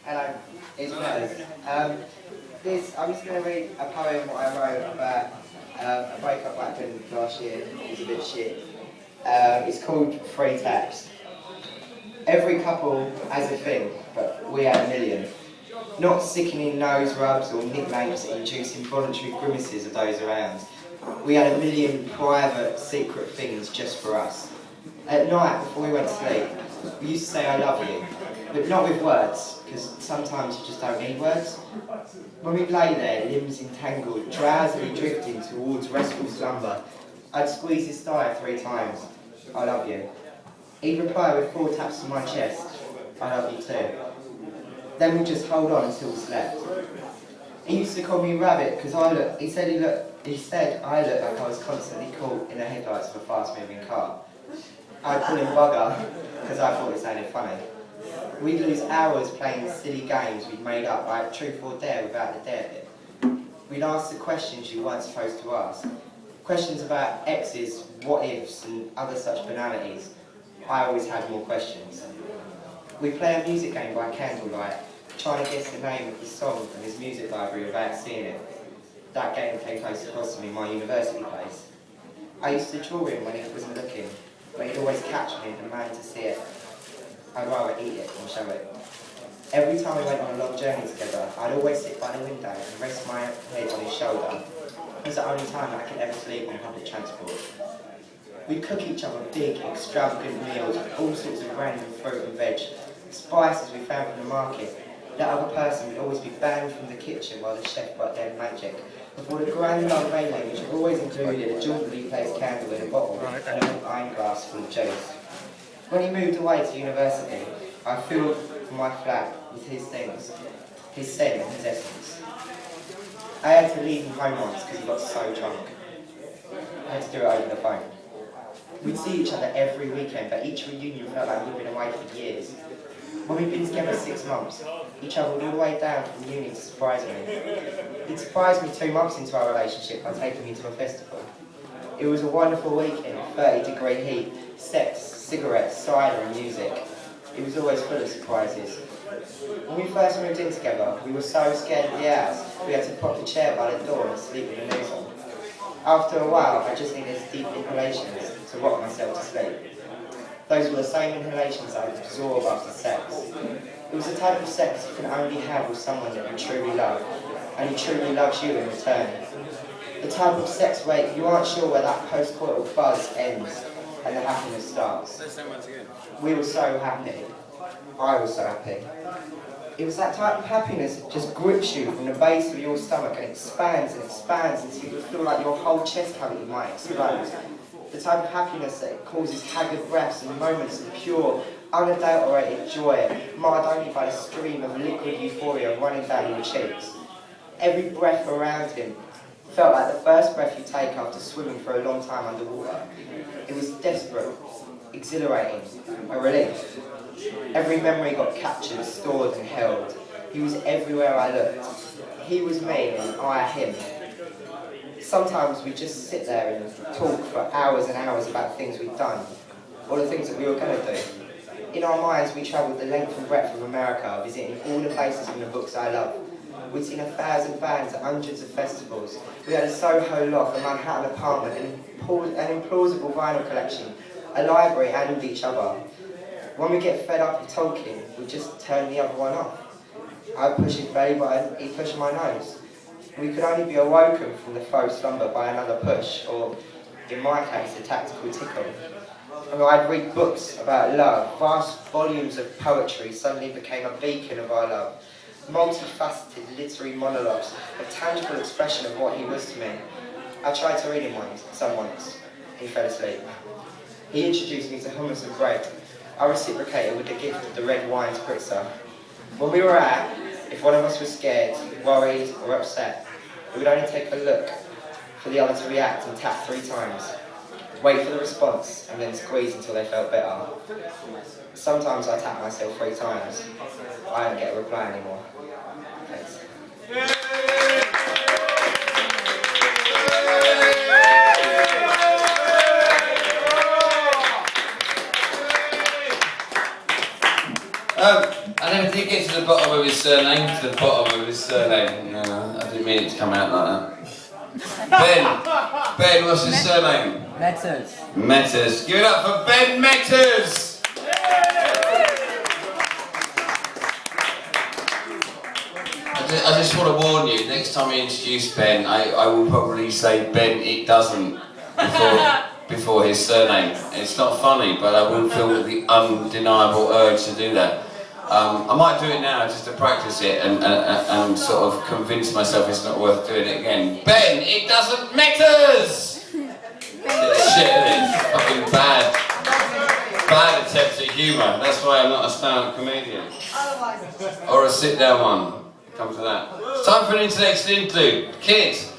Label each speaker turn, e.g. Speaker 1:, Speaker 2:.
Speaker 1: Hello, it's Mellors. I'm just going to read a poem what I wrote about a breakup that happened last year. It was a bit shit. It's called Free Taps. Every couple has a thing, but we had a million. Not sickening nose rubs or nicknames that induce involuntary grimaces of those around. We had a million private, secret things just for us. At night, before we went to sleep, we used to say I love you, but not with words, because sometimes you just don't need words. When we lay there, limbs entangled, drowsily drifting towards restful slumber, I'd squeeze his thigh 3 times. I love you. He'd reply with 4 taps to my chest. I love you too. Then we'd just hold on until we slept. He used to call me Rabbit because he said I looked like I was constantly caught in the headlights of a fast-moving car. I'd call him Bugger because I thought it sounded funny. We'd lose hours playing silly games we'd made up, like Truth or Dare without the dare bit. We'd ask the questions you weren't supposed to ask. Questions about exes, what-ifs, and other such banalities. I always had more questions. We'd play a music game by candlelight, trying to guess the name of the song from his music library without seeing it. That game came close across to me, my university place. I used to draw him when he wasn't looking, but he'd always catch me and demand to see it. I'd rather eat it than show it. Every time we went on a long journey together, I'd always sit by the window and rest my head on his shoulder. It was the only time I could ever sleep on public transport. We'd cook each other big, extravagant meals with all sorts of random fruit and veg, spices we found from the market. That other person would always be banned from the kitchen while the chef worked their magic. Before the grand old menu, which always included a jauntily placed candle in a bottle and a wine glass full of juice. When he moved away to university, I filled my flat with his things, his scent and his essence. I had to leave him home once because he got so drunk. I had to do it over the phone. We'd see each other every weekend, but each reunion felt like we'd been away for years. When we'd been together 6 months, he travelled all the way down from uni to surprise me. He'd surprised me 2 months into our relationship by taking me to a festival. It was a wonderful weekend, 30-degree heat, sex, cigarettes, cider and music. It was always full of surprises. When we first moved in together, we were so scared of the house, we had to prop the chair by the door and sleep with the news on. After a while, I just needed deep inhalations to rock myself to sleep. Those were the same inhalations I would absorb after sex. It was the type of sex you can only have with someone that you truly love, and who truly loves you in return. The type of sex where you aren't sure where that post-coital buzz ends and the happiness starts. We were so happy. I was so happy. It was that type of happiness that just grips you from the base of your stomach and expands until you feel like your whole chest cavity might explode. The type of happiness that causes haggard breaths and moments of pure, unadulterated joy, marred only by a stream of liquid euphoria running down your cheeks. Every breath around him felt like the first breath you take after swimming for a long time underwater. It was desperate, exhilarating, a relief. Every memory got captured, stored and held. He was everywhere I looked. He was me and I him. Sometimes we'd just sit there and talk for hours and hours about things we'd done, or the things that we were going to do. In our minds, we travelled the length and breadth of America, visiting all the places in the books I love. We'd seen 1,000 bands at hundreds of festivals. We had a Soho loft, a Manhattan apartment, an implausible vinyl collection, a library and each other. When we get fed up of talking, we just turn the other one off. I'd push his belly button, he'd push my nose. We could only be awoken from the faux slumber by another push, or, in my case, a tactical tickle. And I'd read books about love. Vast volumes of poetry suddenly became a beacon of our love. Multifaceted literary monologues, a tangible expression of what he was to me. I tried to read him once. He fell asleep. He introduced me to hummus and bread. I reciprocated with the gift of the red wine spritzer. When we were out, if one of us was scared, worried or upset, we would only take a look for the other to react and tap 3 times. Wait for the response and then squeeze until they felt better. Sometimes I tap myself 3 times. I don't get a reply anymore. Thanks.
Speaker 2: I never did get to the bottom of his surname. No, I didn't mean it to come out like that. Ben, what's his surname? Metters. Give it up for Ben Metters! I just want to warn you, next time I introduce Ben, I will probably say Ben it doesn't before his surname. It's not funny, but I will feel the undeniable urge to do that. I might do it now just to practice it and sort of convince myself it's not worth doing it again. Ben, it doesn't matters! Shit, it is. Fucking bad attempt at humour. That's why I'm not a stand-up comedian. Or a sit-down one. Come to that. It's time for an intellectual interlude. Kids,